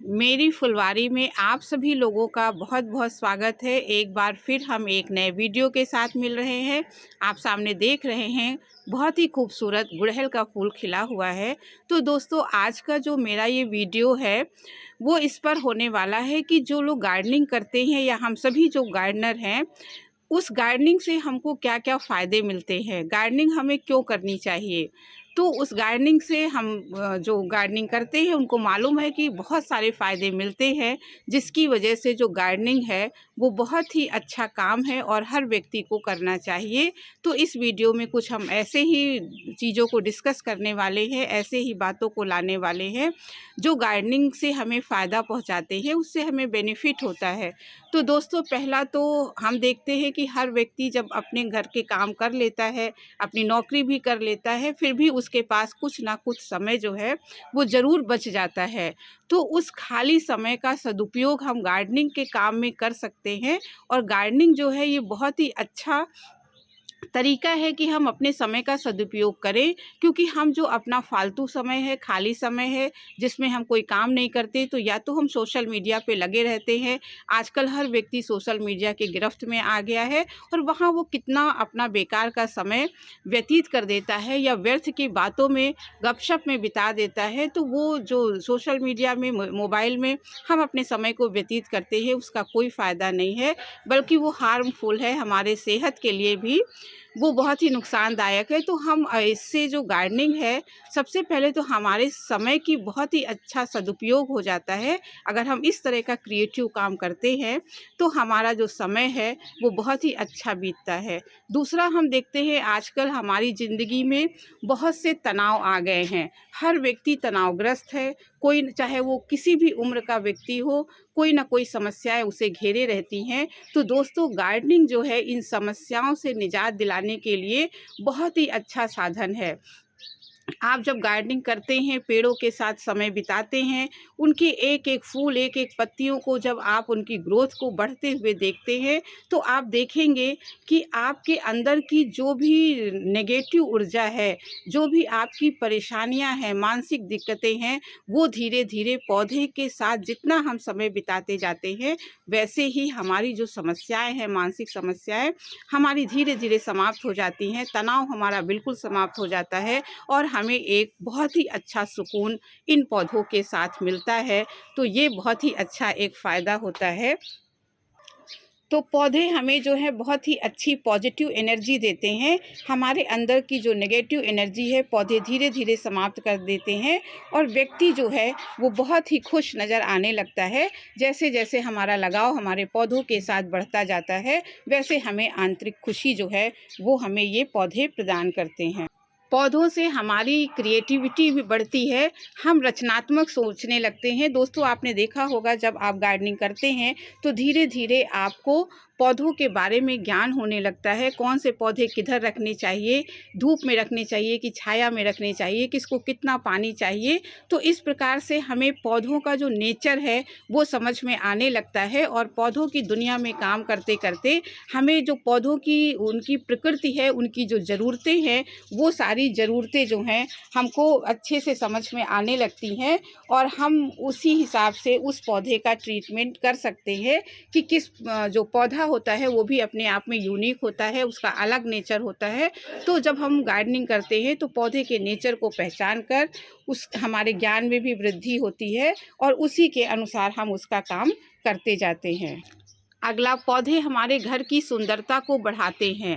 मेरी फुलवारी में आप सभी लोगों का बहुत बहुत स्वागत है। एक बार फिर हम एक नए वीडियो के साथ मिल रहे हैं। आप सामने देख रहे हैं बहुत ही खूबसूरत गुड़हल का फूल खिला हुआ है। तो दोस्तों, आज का जो मेरा ये वीडियो है वो इस पर होने वाला है कि जो लोग गार्डनिंग करते हैं या हम सभी जो गार्डनर हैं, उस गार्डनिंग से हमको क्या-क्या फ़ायदे मिलते हैं, गार्डनिंग हमें क्यों करनी चाहिए। तो उस गार्डनिंग से हम जो गार्डनिंग करते हैं उनको मालूम है कि बहुत सारे फ़ायदे मिलते हैं, जिसकी वजह से जो गार्डनिंग है वो बहुत ही अच्छा काम है और हर व्यक्ति को करना चाहिए। तो इस वीडियो में कुछ हम ऐसे ही चीज़ों को डिस्कस करने वाले हैं, ऐसे ही बातों को लाने वाले हैं, जो गार्डनिंग से हमें फ़ायदा पहुँचाते हैं, उससे हमें बेनिफिट होता है। तो दोस्तों, पहला तो हम देखते हैं कि हर व्यक्ति जब अपने घर के काम कर लेता है, अपनी नौकरी भी कर लेता है, फिर भी उसके पास कुछ ना कुछ समय जो है वो ज़रूर बच जाता है। तो उस खाली समय का सदुपयोग हम गार्डनिंग के काम में कर सकते हैं और गार्डनिंग जो है ये बहुत ही अच्छा तरीका है कि हम अपने समय का सदुपयोग करें, क्योंकि हम जो अपना फालतू समय है, खाली समय है, जिसमें हम कोई काम नहीं करते, तो या तो हम सोशल मीडिया पे लगे रहते हैं। आजकल हर व्यक्ति सोशल मीडिया के गिरफ्त में आ गया है और वहाँ वो कितना अपना बेकार का समय व्यतीत कर देता है या व्यर्थ की बातों में, गपशप में बिता देता है। तो वो जो सोशल मीडिया में, मोबाइल में हम अपने समय को व्यतीत करते हैं, उसका कोई फ़ायदा नहीं है, बल्कि वो हार्मफुल है हमारे सेहत के लिए भी, वो बहुत ही नुकसानदायक है। तो हम इससे जो गार्डनिंग है, सबसे पहले तो हमारे समय की बहुत ही अच्छा सदुपयोग हो जाता है। अगर हम इस तरह का क्रिएटिव काम करते हैं, तो हमारा जो समय है, वो बहुत ही अच्छा बीतता है। दूसरा, हम देखते हैं आजकल हमारी ज़िंदगी में बहुत से तनाव आ गए हैं। हर व्यक्ति तनावग्रस्त है, कोई चाहे वो किसी भी उम्र का व्यक्ति हो, कोई ना कोई समस्याएँ उसे घेरे रहती हैं। तो दोस्तों, गार्डनिंग जो है इन समस्याओं से निजात दिलाने के लिए बहुत ही अच्छा साधन है। आप जब गार्डनिंग करते हैं, पेड़ों के साथ समय बिताते हैं, उनके एक-एक फूल, एक-एक पत्तियों को जब आप उनकी ग्रोथ को बढ़ते हुए देखते हैं, तो आप देखेंगे कि आपके अंदर की जो भी नेगेटिव ऊर्जा है, जो भी आपकी परेशानियाँ हैं, मानसिक दिक्कतें हैं, वो धीरे-धीरे पौधे के साथ जितना हम समय बिताते जाते हैं, वैसे ही हमारी जो समस्याएँ हैं, मानसिक समस्याएँ हमारी धीरे-धीरे समाप्त हो जाती हैं, तनाव हमारा बिल्कुल समाप्त हो जाता है और हमें एक बहुत ही अच्छा सुकून इन पौधों के साथ मिलता है। तो ये बहुत ही अच्छा एक फ़ायदा होता है। तो पौधे हमें जो है बहुत ही अच्छी पॉजिटिव एनर्जी देते हैं। हमारे अंदर की जो नेगेटिव एनर्जी है, पौधे धीरे-धीरे समाप्त कर देते हैं और व्यक्ति जो है वो बहुत ही खुश नज़र आने लगता है। जैसे-जैसे हमारा लगाव हमारे पौधों के साथ बढ़ता जाता है, वैसे हमें आंतरिक खुशी जो है वो हमें ये पौधे प्रदान करते हैं। पौधों से हमारी क्रिएटिविटी भी बढ़ती है, हम रचनात्मक सोचने लगते हैं। दोस्तों, आपने देखा होगा जब आप गार्डनिंग करते हैं, तो धीरे-धीरे आपको पौधों के बारे में ज्ञान होने लगता है। कौन से पौधे किधर रखने चाहिए, धूप में रखने चाहिए कि छाया में रखने चाहिए, किसको कितना पानी चाहिए। तो इस प्रकार से हमें पौधों का जो नेचर है, वो समझ में आने लगता है और पौधों की दुनिया में काम करते-करते हमें जो पौधों की उनकी प्रकृति है, उनकी जो ज़रूरतें हैं, वो सारी ज़रूरतें जो हैं हमको अच्छे से समझ में आने लगती हैं और हम उसी हिसाब से उस पौधे का ट्रीटमेंट कर सकते हैं कि किस जो पौधा होता है वो भी अपने आप में यूनिक होता है, उसका अलग नेचर होता है। तो जब हम गार्डनिंग करते हैं तो पौधे के नेचर को पहचान कर उस हमारे ज्ञान में भी वृद्धि होती है और उसी के अनुसार हम उसका काम करते जाते हैं। अगला, पौधे हमारे घर की सुंदरता को बढ़ाते हैं।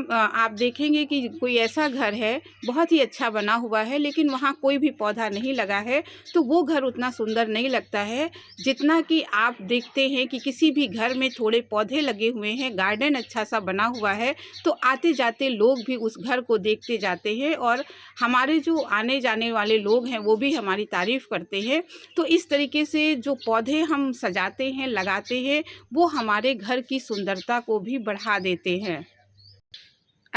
आप देखेंगे कि कोई ऐसा घर है, बहुत ही अच्छा बना हुआ है, लेकिन वहाँ कोई भी पौधा नहीं लगा है, तो वो घर उतना सुंदर नहीं लगता है, जितना कि आप देखते हैं कि किसी भी घर में थोड़े पौधे लगे हुए हैं, गार्डन अच्छा-सा बना हुआ है, तो आते-जाते लोग भी उस घर को देखते जाते हैं और हमारे जो आने-जाने वाले लोग हैं, वो भी हमारी तारीफ़ करते हैं। तो इस तरीके से जो पौधे हम सजाते हैं, लगाते हैं, वो हमारे घर की सुंदरता को भी बढ़ा देते हैं।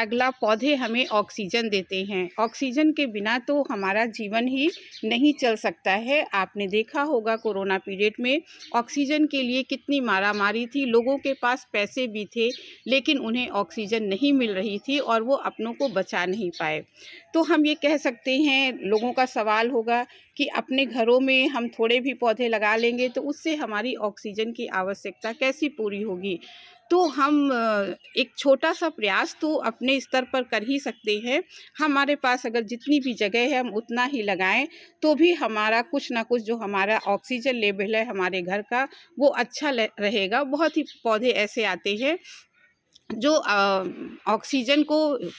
अगला, पौधे हमें ऑक्सीजन देते हैं। ऑक्सीजन के बिना तो हमारा जीवन ही नहीं चल सकता है। आपने देखा होगा कोरोना पीरियड में ऑक्सीजन के लिए कितनी मारामारी थी। लोगों के पास पैसे भी थे लेकिन उन्हें ऑक्सीजन नहीं मिल रही थी और वो अपनों को बचा नहीं पाए। तो हम ये कह सकते हैं, लोगों का सवाल होगा कि अपने घरों में हम थोड़े भी पौधे लगा लेंगे तो उससे हमारी ऑक्सीजन की आवश्यकता कैसी पूरी होगी। तो हम एक छोटा-सा प्रयास तो अपने स्तर पर कर ही सकते हैं। हमारे पास अगर जितनी भी जगह है हम उतना ही लगाएँ, तो भी हमारा कुछ ना कुछ जो हमारा ऑक्सीजन लेवल है हमारे घर का, वो अच्छा ल रहेगा। बहुत ही पौधे ऐसे आते हैं जो ऑक्सीजन को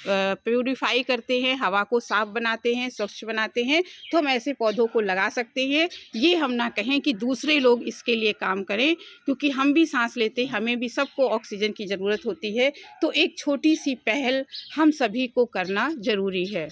प्यूरिफाई करते हैं, हवा को साफ़ बनाते हैं, स्वच्छ बनाते हैं। तो हम ऐसे पौधों को लगा सकते हैं। ये हम ना कहें कि दूसरे लोग इसके लिए काम करें, क्योंकि हम भी सांस लेते हैं, हमें भी सबको ऑक्सीजन की ज़रूरत होती है। तो एक छोटी-सी पहल हम सभी को करना ज़रूरी है।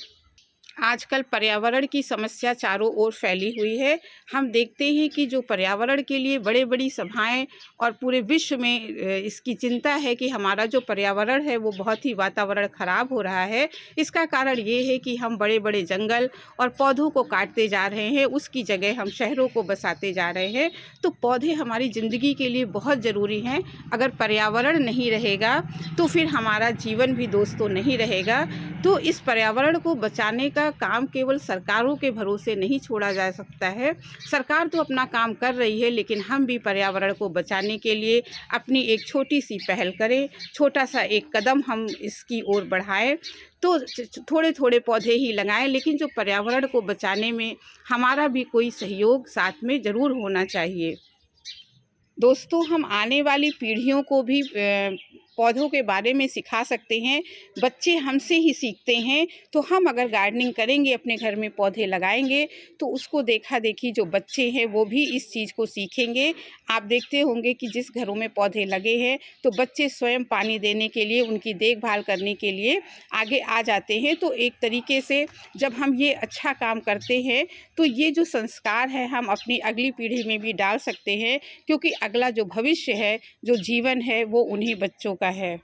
आजकल पर्यावरण की समस्या चारों ओर फैली हुई है। हम देखते हैं कि जो पर्यावरण के लिए बड़ी-बड़ी सभाएँ और पूरे विश्व में इसकी चिंता है कि हमारा जो पर्यावरण है वो बहुत ही वातावरण ख़राब हो रहा है। इसका कारण ये है कि हम बड़े-बड़े जंगल और पौधों को काटते जा रहे हैं, उसकी जगह हम शहरों को बसाते जा रहे हैं। तो पौधे हमारी ज़िंदगी के लिए बहुत ज़रूरी हैं। अगर पर्यावरण नहीं रहेगा तो फिर हमारा जीवन भी दोस्तों नहीं रहेगा। तो इस पर्यावरण को बचाने का काम केवल सरकारों के भरोसे नहीं छोड़ा जा सकता है। सरकार तो अपना काम कर रही है, लेकिन हम भी पर्यावरण को बचाने के लिए अपनी एक छोटी-सी पहल करें, छोटा-सा एक कदम हम इसकी ओर बढ़ाएँ। तो थोड़े-थोड़े पौधे ही लगाएँ, लेकिन जो पर्यावरण को बचाने में हमारा भी कोई सहयोग साथ में ज़रूर होना चाहिए। दोस्तों, हम आने वाली पीढ़ियों को भी पौधों के बारे में सिखा सकते हैं। बच्चे हमसे ही सीखते हैं। तो हम अगर गार्डनिंग करेंगे, अपने घर में पौधे लगाएंगे, तो उसको देखा-देखी जो बच्चे हैं वो भी इस चीज़ को सीखेंगे। आप देखते होंगे कि जिस घरों में पौधे लगे हैं तो बच्चे स्वयं पानी देने के लिए, उनकी देखभाल करने के लिए आगे आ जाते हैं। तो एक तरीके से जब हम ये अच्छा काम करते हैं तो ये जो संस्कार है हम अपनी अगली पीढ़ी में भी डाल सकते हैं, क्योंकि अगला जो भविष्य है, जो जीवन है, वो उन्हीं बच्चों का है।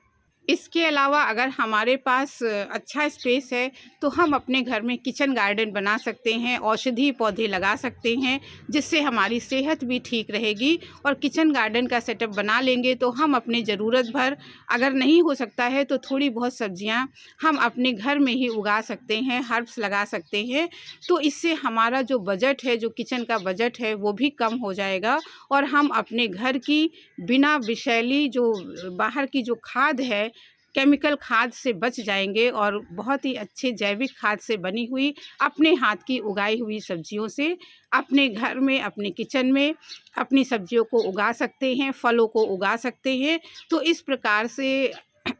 इसके अलावा अगर हमारे पास अच्छा स्पेस है तो हम अपने घर में किचन गार्डन बना सकते हैं, औषधीय पौधे लगा सकते हैं, जिससे हमारी सेहत भी ठीक रहेगी। और किचन गार्डन का सेटअप बना लेंगे तो हम अपनी ज़रूरत भर, अगर नहीं हो सकता है तो थोड़ी बहुत सब्जियां हम अपने घर में ही उगा सकते हैं, हर्ब्स लगा सकते हैं। तो इससे हमारा जो बजट है, जो किचन का बजट है, वो भी कम हो जाएगा और हम अपने घर की बिना विषैली जो बाहर की जो खाद है, केमिकल खाद से बच जाएंगे और बहुत ही अच्छे जैविक खाद से बनी हुई अपने हाथ की उगाई हुई सब्जियों से अपने घर में, अपने किचन में अपनी सब्जियों को उगा सकते हैं, फलों को उगा सकते हैं। तो इस प्रकार से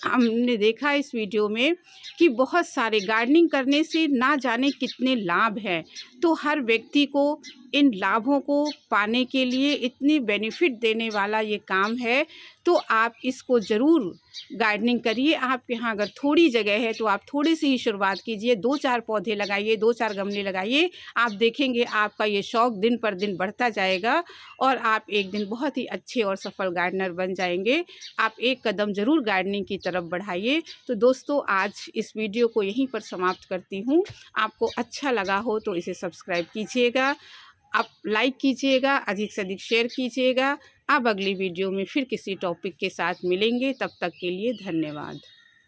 हमने देखा इस वीडियो में कि बहुत सारे गार्डनिंग करने से ना जाने कितने लाभ हैं। तो हर व्यक्ति को इन लाभों को पाने के लिए इतनी बेनिफिट देने वाला ये काम है। तो आप इसको ज़रूर गार्डनिंग करिए। आपके यहाँ अगर थोड़ी जगह है तो आप थोड़ी सी ही शुरुआत कीजिए, 2-4 पौधे लगाइए, 2-4 गमले लगाइए। आप देखेंगे आपका ये शौक़ दिन पर दिन बढ़ता जाएगा और आप एक दिन बहुत ही अच्छे और सफल गार्डनर बन जाएंगे। आप एक कदम ज़रूर गार्डनिंग की तरफ बढ़ाइए। तो दोस्तों, आज इस वीडियो को यहीं पर समाप्त करती हूँ। आपको अच्छा लगा हो तो इसे सब्सक्राइब कीजिएगा, आप लाइक कीजिएगा, अधिक से अधिक शेयर कीजिएगा। अब अगली वीडियो में फिर किसी टॉपिक के साथ मिलेंगे। तब तक के लिए धन्यवाद।